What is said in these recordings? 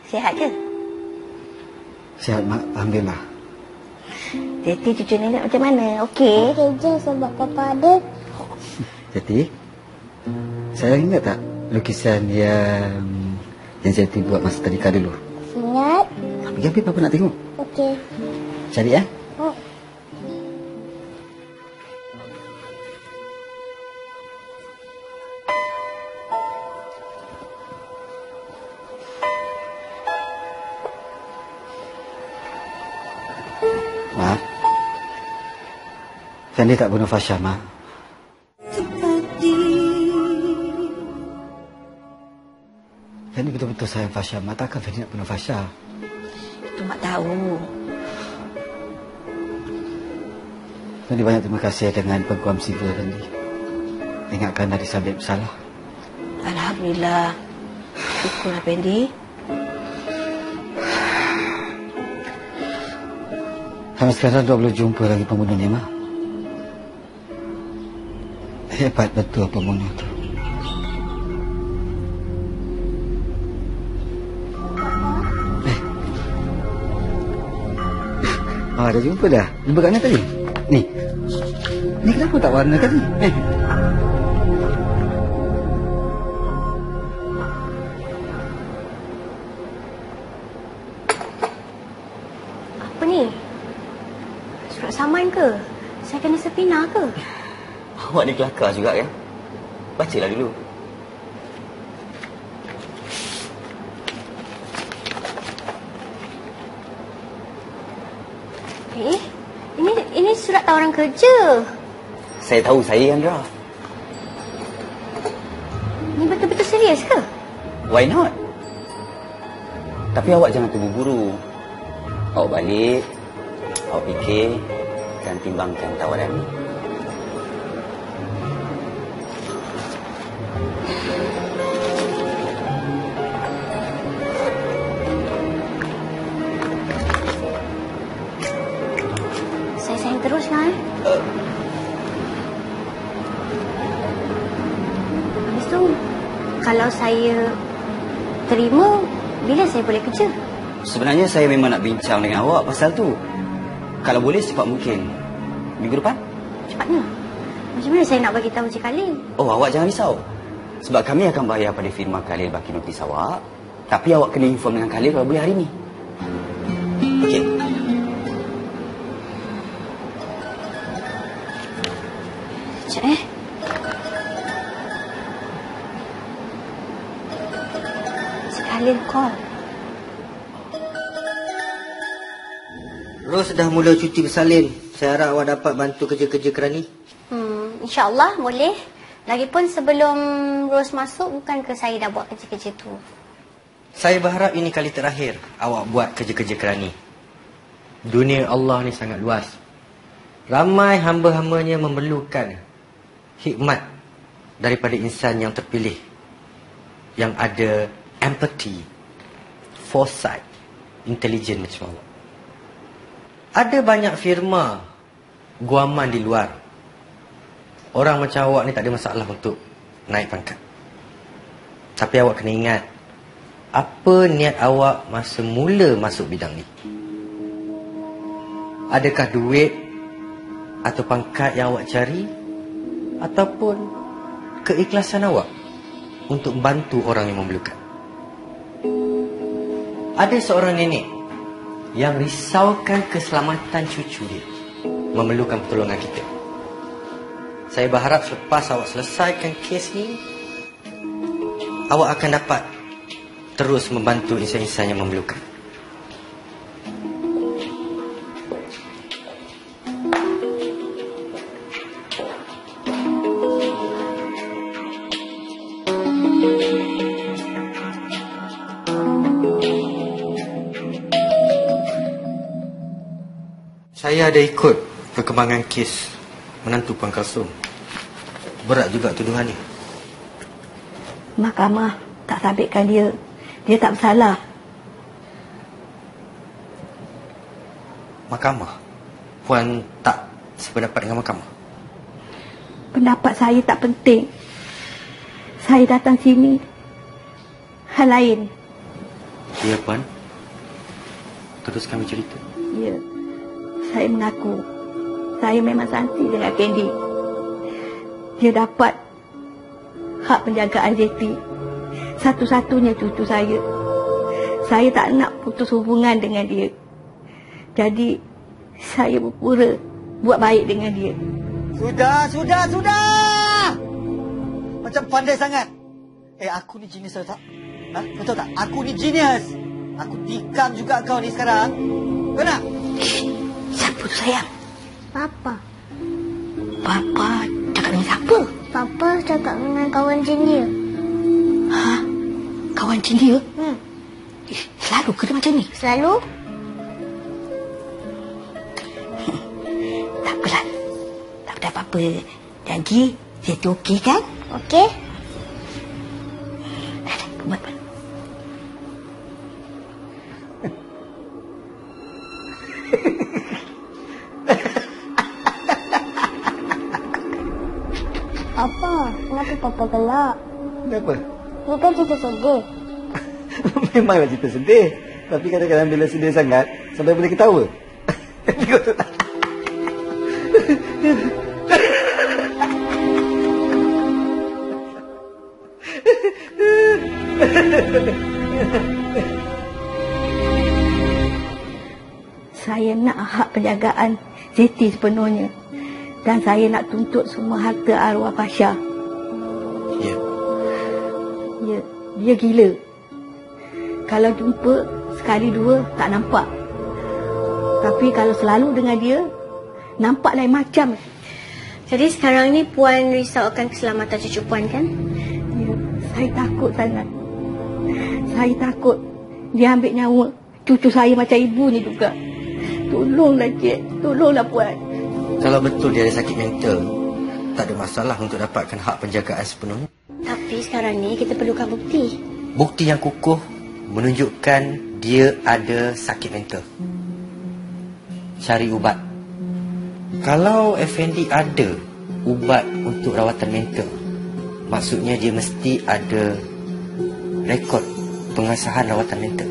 Sihat ke? Sihat, Mak. Alhamdulillah. Jati cucu nenek macam mana? Okey? Okey je sebab papa ada. Jati, saya ingat tak lukisan yang Jati buat masa tadika dulu? Ingat? Pergi Papa nak tengok. Okey. Cari ya. Oh. Mak, Fendi tak bunuh Fasha, Mak. Fendi betul-betul sayang Fasha, Mak. Takkan Fendi nak bunuh Fasha? Itu Mak tahu. Fendi banyak terima kasih dengan peguam sivil Fendi. Ingatkan dari Sabit bersalah. Alhamdulillah. Syukurlah, Fendi. Sampai sekarang tak boleh jumpa lagi pembunuhnya, Mak. Hebat betul pembunuh tu. Dah jumpa dah. Jumpa kat mana tadi? Ni. Ni kenapa tak warna tadi? Apa ni? Surat saman ke? Saya kena sepina ke? Awak ni kelakar juga kan? Bacalah dulu. Ini surat tawaran kerja. Saya tahu saya yang draft. Ni betul-betul serius ke? Why not? Tapi awak jangan terburu-buru. Awak balik, awak fikir dan timbangkan tawaran ni. Saya sayang terus kan? Habis tu, kalau saya terima, bila saya boleh kerja? Sebenarnya saya memang nak bincang dengan awak pasal tu. Kalau boleh secepat mungkin. Minggu depan? Cepatnya. Macam mana saya nak bagi tahu Cik Khalil? Oh, awak jangan risau. Sebab kami akan bayar pada firma Khalil bagi notis awak. Tapi awak kena inform dengan Khalil kalau boleh hari ni. Okey. Cik Cik Khalil call. Ros dah mula cuti bersalin. Saya harap awak dapat bantu kerja-kerja kerani. InsyaAllah boleh. Lagipun sebelum Ros masuk, bukankah saya dah buat kerja-kerja tu? Saya berharap ini kali terakhir awak buat kerja-kerja kerani. Dunia Allah ni sangat luas. Ramai hamba-hambanya memerlukan hikmat daripada insan yang terpilih. Yang ada empathy, foresight, intelligent macam awak. Ada banyak firma guaman di luar. Orang macam awak ni tak ada masalah untuk naik pangkat. Tapi awak kena ingat, apa niat awak masa mula masuk bidang ni? Adakah duit atau pangkat yang awak cari, ataupun keikhlasan awak untuk membantu orang yang memerlukan? Ada seorang nenek yang risaukan keselamatan cucu dia, memerlukan pertolongan kita. Saya berharap selepas awak selesaikan kes ni, awak akan dapat terus membantu insan-insan yang memerlukan. Saya ada ikut perkembangan kes menantu Puan Kalsum. Berat juga tuduhan ni. Mahkamah tak sabitkan dia. Dia tak bersalah. Mahkamah? Puan tak sependapat dengan mahkamah? Pendapat saya tak penting. Saya datang sini hal lain. Ya, Puan. Teruskan bercerita. Ya, saya mengaku saya memang santi dengan Candy. Dia dapat hak penjagaan Zeti, satu-satunya cucu saya. Saya tak nak putus hubungan dengan dia. Jadi, saya berpura buat baik dengan dia. Sudah! Macam pandai sangat. Aku ni genius tak? Betul tak? Aku ni genius. Aku tikam juga kau ni sekarang. Kau nak? Siapa tu sayang? Papa. Papa cakap dengan siapa? Papa cakap dengan kawan jin dia. Ha? Kawan jin dia? Selalu ke dia macam ni? Selalu? Tak apalah. Tak ada apa-apa. Janji, Zeti okey kan? Okey. Buat. Apa? Kenapa Papa gelak? Kenapa? Ni kan cerita sedih. Memanglah cerita sedih. Tapi kadang-kadang bila sedih sangat, sampai boleh ketawa. Kau tahu tak? Saya nak hak penjagaan Zeti sepenuhnya. Dan saya nak tuntut semua harta arwah Pasha. Ya. Ya, dia gila. Kalau jumpa sekali dua tak nampak. Tapi kalau selalu dengan dia, nampak lain macam. Jadi sekarang ni Puan risau akan keselamatan cucu Puan kan? Ya, saya takut sangat. Saya takut dia ambil nyawa cucu saya macam ibunya juga. Tolonglah Cik, tolonglah Puan. Kalau betul dia ada sakit mental, tak ada masalah untuk dapatkan hak penjagaan sepenuhnya. Tapi sekarang ni kita perlukan bukti. Bukti yang kukuh menunjukkan dia ada sakit mental. Cari ubat. Kalau Effendi ada ubat untuk rawatan mental, maksudnya dia mesti ada rekod pengesahan rawatan mental.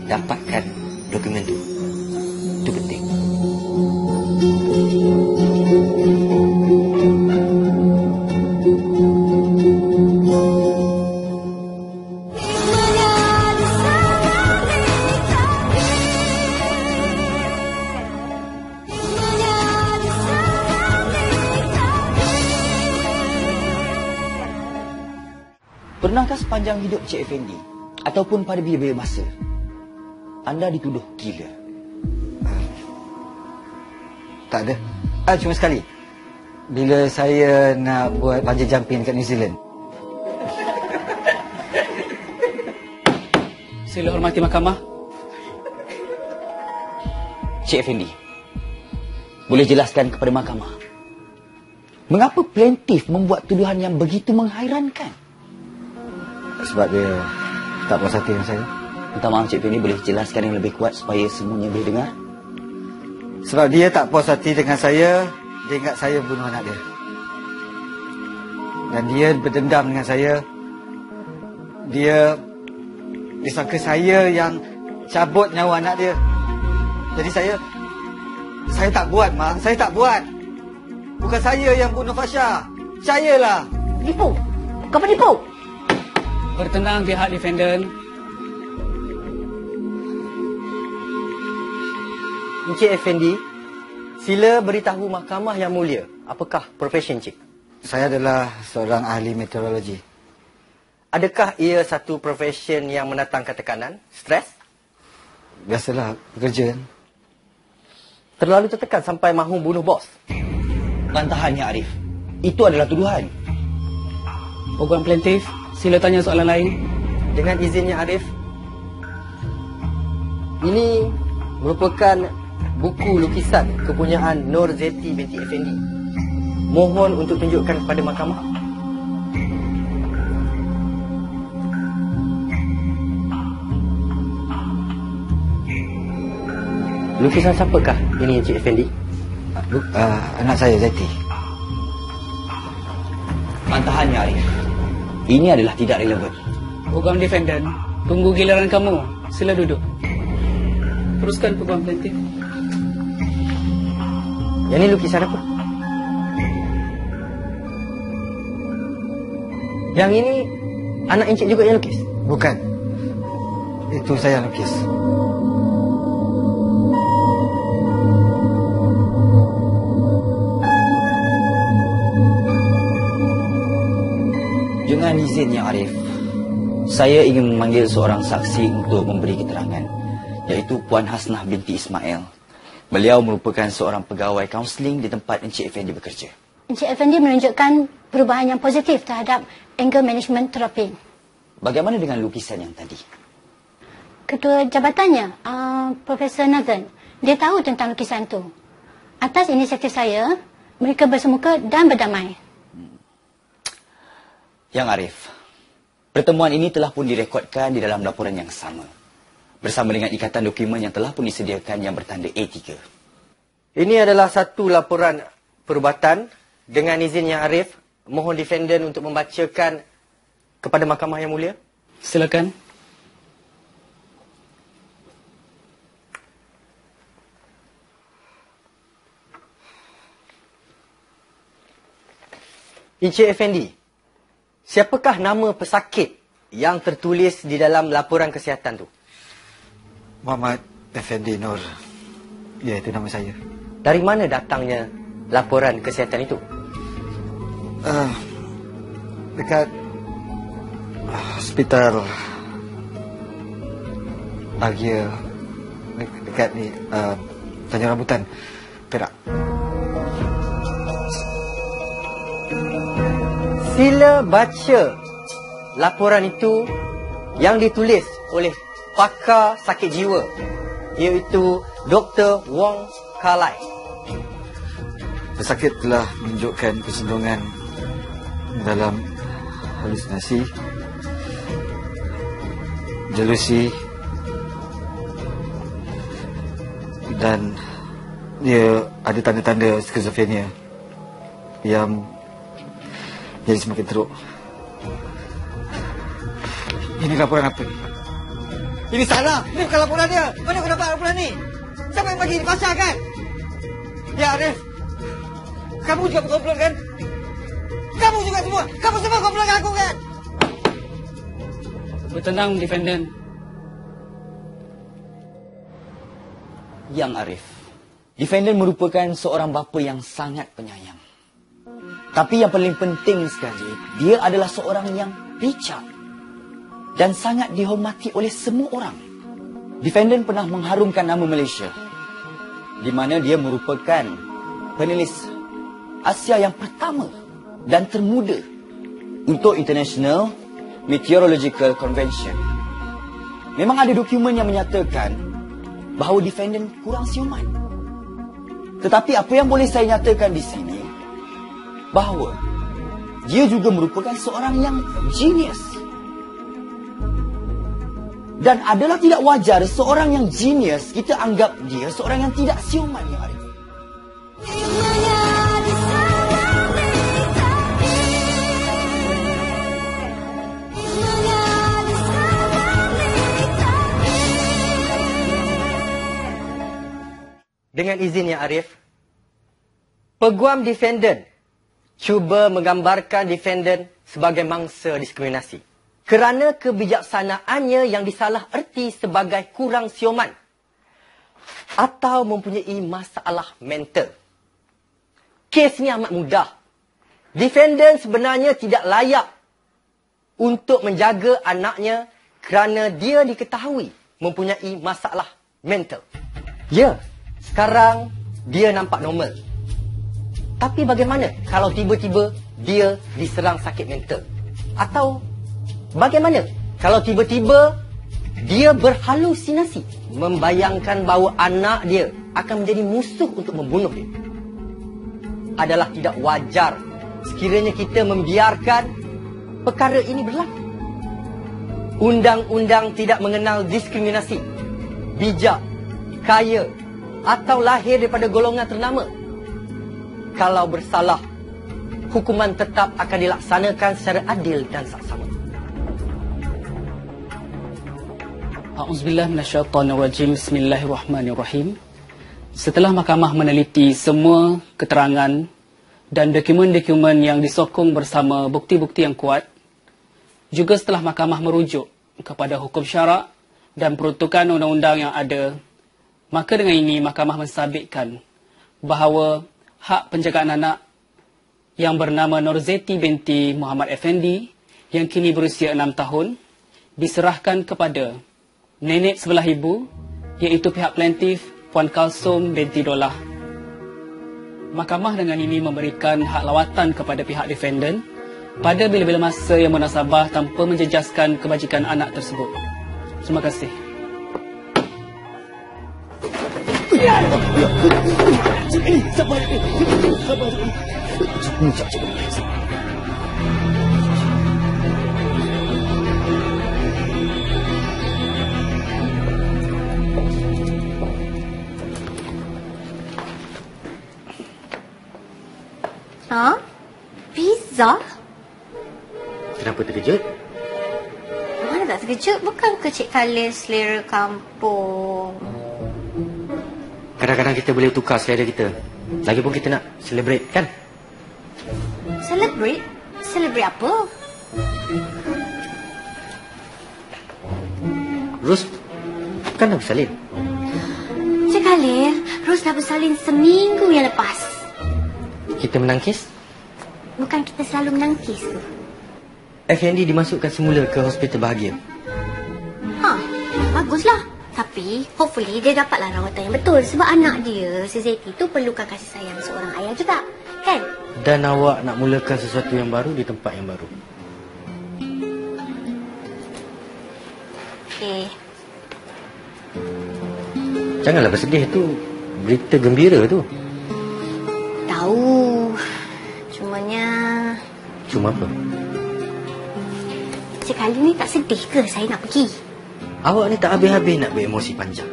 Dapatkan dokumen tu. Itu penting. Pernahkah sepanjang hidup Cik Effendi ataupun pada bila-bila masa anda dituduh gila? Tak ada. Cuma sekali. Bila saya nak buat bungee jumping dekat New Zealand. Sila hormati mahkamah. Cik Effendi, boleh jelaskan kepada mahkamah mengapa plaintiff membuat tuduhan yang begitu menghairankan? Sebab dia tak puas hati dengan saya. Minta maaf Cik Effendi, boleh jelaskan yang lebih kuat supaya semuanya boleh dengar? Sebab dia tak puas hati dengan saya. Dia ingat saya bunuh anak dia. Dan dia berdendam dengan saya. Dia disangka saya yang cabut nyawa anak dia. Jadi saya tak buat, Ma. Saya tak buat. Bukan saya yang bunuh Fasha. Percayalah. Penipu. Kau penipu. Bertenang pihak defendant. Encik Effendi, sila beritahu mahkamah yang mulia, apakah profesi Encik? Saya adalah seorang ahli meteorologi. Adakah ia satu profesi yang mendatangkan tekanan, stres? Biasalah, bekerja. Terlalu tertekan sampai mahu bunuh bos? Bantahannya Arif, itu adalah tuduhan. Program plaintiff, sila tanya soalan lain. Dengan izinnya Arif, ini merupakan buku lukisan kepunyaan Nur Zeti binti Effendi. Mohon untuk tunjukkan kepada mahkamah. Lukisan siapakah ini Encik Effendi? Anak saya Zeti. Bantahannya Arif, ini adalah tidak relevan. Program defendant, Tunggu giliran kamu. Sila duduk. Teruskan Peguam Plaintiff. Yang ni lukisan apa? Yang ini anak Encik juga yang lukis? Bukan. Itu saya yang lukis. Dengan izin Yang Arif, saya ingin memanggil seorang saksi untuk memberi keterangan, iaitu Puan Hasnah binti Ismail. Beliau merupakan seorang pegawai kaunseling di tempat Encik Effendi bekerja. Encik Effendi menunjukkan perubahan yang positif terhadap anger management terapi. Bagaimana dengan lukisan yang tadi? Ketua jabatannya, Profesor Nathan, dia tahu tentang lukisan itu. Atas inisiatif saya, mereka bersemuka dan berdamai. Yang Arif, pertemuan ini telah pun direkodkan di dalam laporan yang sama, bersama dengan ikatan dokumen yang telah pun disediakan yang bertanda A3. Ini adalah satu laporan perubatan. Dengan izin Yang Arif, mohon defendant untuk membacakan kepada Mahkamah Yang Mulia. Silakan. Encik Effendi, siapakah nama pesakit yang tertulis di dalam laporan kesihatan tu? Muhammad Effendi Nur. Ya, itu nama saya. Dari mana datangnya laporan kesihatan itu? Dekat hospital Bahagia, dekat ni Tanjung Rambutan, Perak. Sila baca laporan itu yang ditulis oleh pakar sakit jiwa, iaitu Dr. Wong Kar-lai. Pesakit telah menunjukkan kecenderungan dalam halusinasi, delusi, dan dia ada tanda-tanda skizofrenia yang jadi semakin teruk. Ini laporan apa ni? Ini salah. Ini bukan laporan dia. Mana kau dapat laporan ni? Siapa yang bagi ni? Fasha kan? Ya Arif, kamu juga berkomplot kan? Kamu juga semua. Kamu semua komplot dengan aku kan? Bertenang, defendant. Yang Arif, defendant merupakan seorang bapa yang sangat penyayang. Tapi yang paling penting sekali, dia adalah seorang yang bijak dan sangat dihormati oleh semua orang. Defendant pernah mengharumkan nama Malaysia, di mana dia merupakan penulis Asia yang pertama dan termuda untuk International Meteorological Convention. Memang ada dokumen yang menyatakan bahawa defendant kurang siuman. Tetapi apa yang boleh saya nyatakan di sini, bahawa dia juga merupakan seorang yang genius. Dan adalah tidak wajar seorang yang genius kita anggap dia seorang yang tidak siuman, Yang Arif. Dengan izin Yang Arif, peguam defendant cuba menggambarkan defendant sebagai mangsa diskriminasi kerana kebijaksanaannya yang disalah erti sebagai kurang siuman atau mempunyai masalah mental. Kes ini amat mudah. Defendant sebenarnya tidak layak untuk menjaga anaknya kerana dia diketahui mempunyai masalah mental. Ya, sekarang dia nampak normal. Tapi bagaimana kalau tiba-tiba dia diserang sakit mental? Atau bagaimana kalau tiba-tiba dia berhalusinasi, membayangkan bahawa anak dia akan menjadi musuh untuk membunuh dia? Adalah tidak wajar sekiranya kita membiarkan perkara ini berlaku. Undang-undang tidak mengenal diskriminasi, bijak, kaya atau lahir daripada golongan ternama. Kalau bersalah, hukuman tetap akan dilaksanakan secara adil dan saksama. A'udzubillah minasyaitonirrajim. Bismillahirrahmanirrahim. Setelah mahkamah meneliti semua keterangan dan dokumen-dokumen yang disokong bersama bukti-bukti yang kuat, juga setelah mahkamah merujuk kepada hukum syarak dan peruntukan undang-undang yang ada, maka dengan ini mahkamah mensabitkan bahawa hak penjagaan anak yang bernama Nurzeti binti Muhammad Effendi yang kini berusia 6 tahun diserahkan kepada nenek sebelah ibu, iaitu pihak plaintif Puan Kalsum binti Dolah. Mahkamah dengan ini memberikan hak lawatan kepada pihak defendant pada bila-bila masa yang munasabah tanpa menjejaskan kebajikan anak tersebut. Terima kasih. Ha? Pizza? Kenapa terkejut? Mana tak terkejut? Bukan ke Cik Khalil selera kampung? Kadang-kadang kita boleh tukar selera kita. Lagipun kita nak celebrate, kan? Celebrate? Celebrate apa? Ros, kan dah bersalin? Cik Khalil, Ros dah bersalin seminggu yang lepas. Kita menangkis? Bukan kita selalu menangkis tu. Effendi dimasukkan semula ke hospital bahagia. Ha, baguslah. Tapi, hopefully dia dapatlah rawatan yang betul. Sebab anak dia, si Zeti tu perlukan kasih sayang seorang ayah juga. Kan? Dan awak nak mulakan sesuatu yang baru di tempat yang baru. Okay. Janganlah bersedih tu. Berita gembira tu. Tahu. Cumanya... Cuma apa? Cik Khalil ni tak sedih ke saya nak pergi? Awak ni tak habis-habis nak beremosi panjang.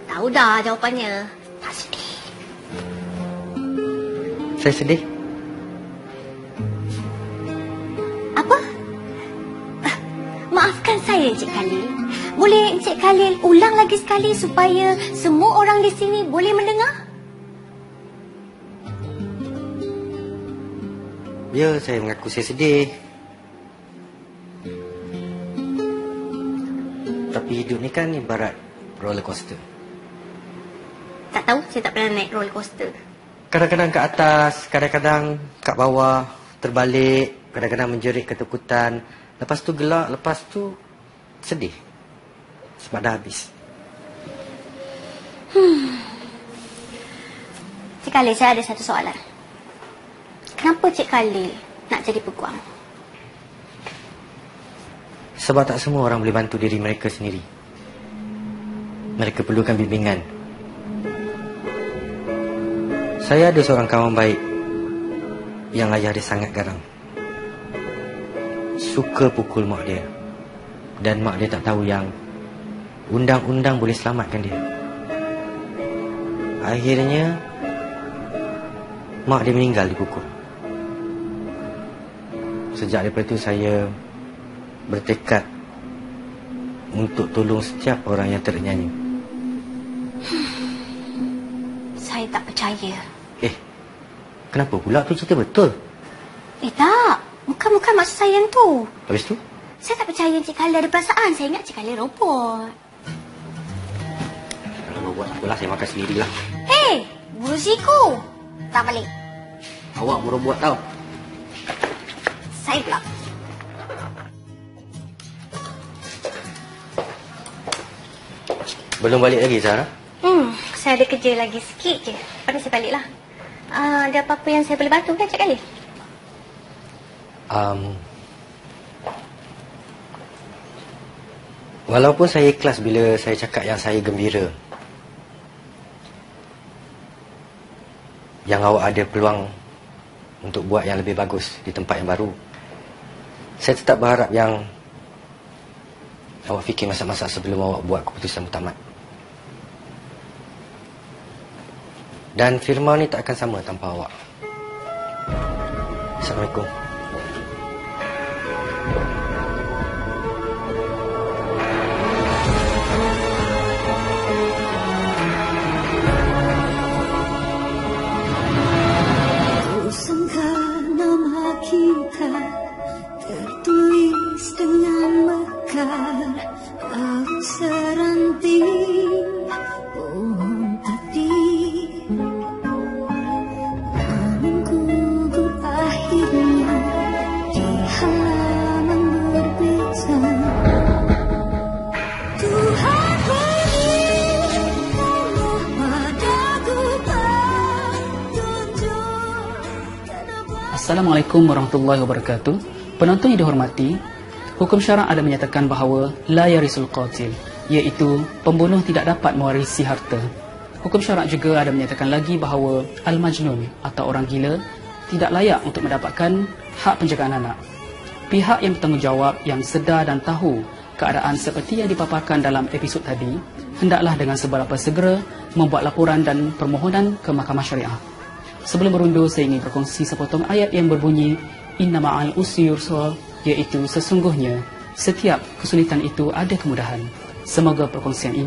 Tahu dah jawapannya. Tak sedih. Saya sedih. Apa? Maafkan saya, Cik Khalil. Boleh Cik Khalil ulang lagi sekali supaya semua orang di sini boleh mendengar? Ya, saya mengaku saya sedih. Tapi hidup ni kan ibarat roller coaster. Tak tahu, saya tak pernah naik roller coaster. Kadang-kadang kat atas, kadang-kadang kat bawah, terbalik, kadang-kadang menjerit ketakutan. Lepas tu gelak, lepas tu sedih. Sebab dah habis. Cik Khalil, saya ada satu soalan. Kenapa Cik Khalil nak jadi peguam? Sebab tak semua orang boleh bantu diri mereka sendiri. Mereka perlukan bimbingan. Saya ada seorang kawan baik yang ayah dia sangat garang. Suka pukul mak dia. Dan mak dia tak tahu yang undang-undang boleh selamatkan dia. Akhirnya mak dia meninggal dipukul. Sejak daripada itu saya bertekad untuk tolong setiap orang yang ternyanya. Saya tak percaya. Kenapa pula tu cerita betul? Tak. Bukan maksud saya yang tu. Habis tu? Saya tak percaya Cik Khalil ada perasaan. Saya ingat Cik Khalil robot. Kalau robot apalah, saya makan sendirilah. Hei, burusiku. Tak balik. Awak merobot tau. Saya pula. Belum balik lagi, Zara? Saya ada kerja lagi sikit je. Lepas tu saya baliklah. Ada apa-apa yang saya boleh bantu kan Cik Khalil? Walaupun saya ikhlas bila saya cakap yang saya gembira, yang awak ada peluang untuk buat yang lebih bagus di tempat yang baru, saya tetap berharap yang awak fikir masa-masa sebelum awak buat keputusan mutamat. Dan firma ni tak akan sama tanpa awak. Assalamualaikum. Assalamualaikum warahmatullahi wabarakatuh. Penonton yang dihormati, hukum syarak ada menyatakan bahawa la yarisul qatil, iaitu pembunuh tidak dapat mewarisi harta. Hukum syarak juga ada menyatakan lagi bahawa al-majnun atau orang gila tidak layak untuk mendapatkan hak penjagaan anak. Pihak yang bertanggungjawab yang sedar dan tahu keadaan seperti yang dipaparkan dalam episod tadi, hendaklah dengan seberapa segera membuat laporan dan permohonan ke Mahkamah Syariah. Sebelum berundur, saya ingin berkongsi sepotong ayat yang berbunyi Inna ma'al usri yusra, iaitu sesungguhnya setiap kesulitan itu ada kemudahan. Semoga perkongsian ini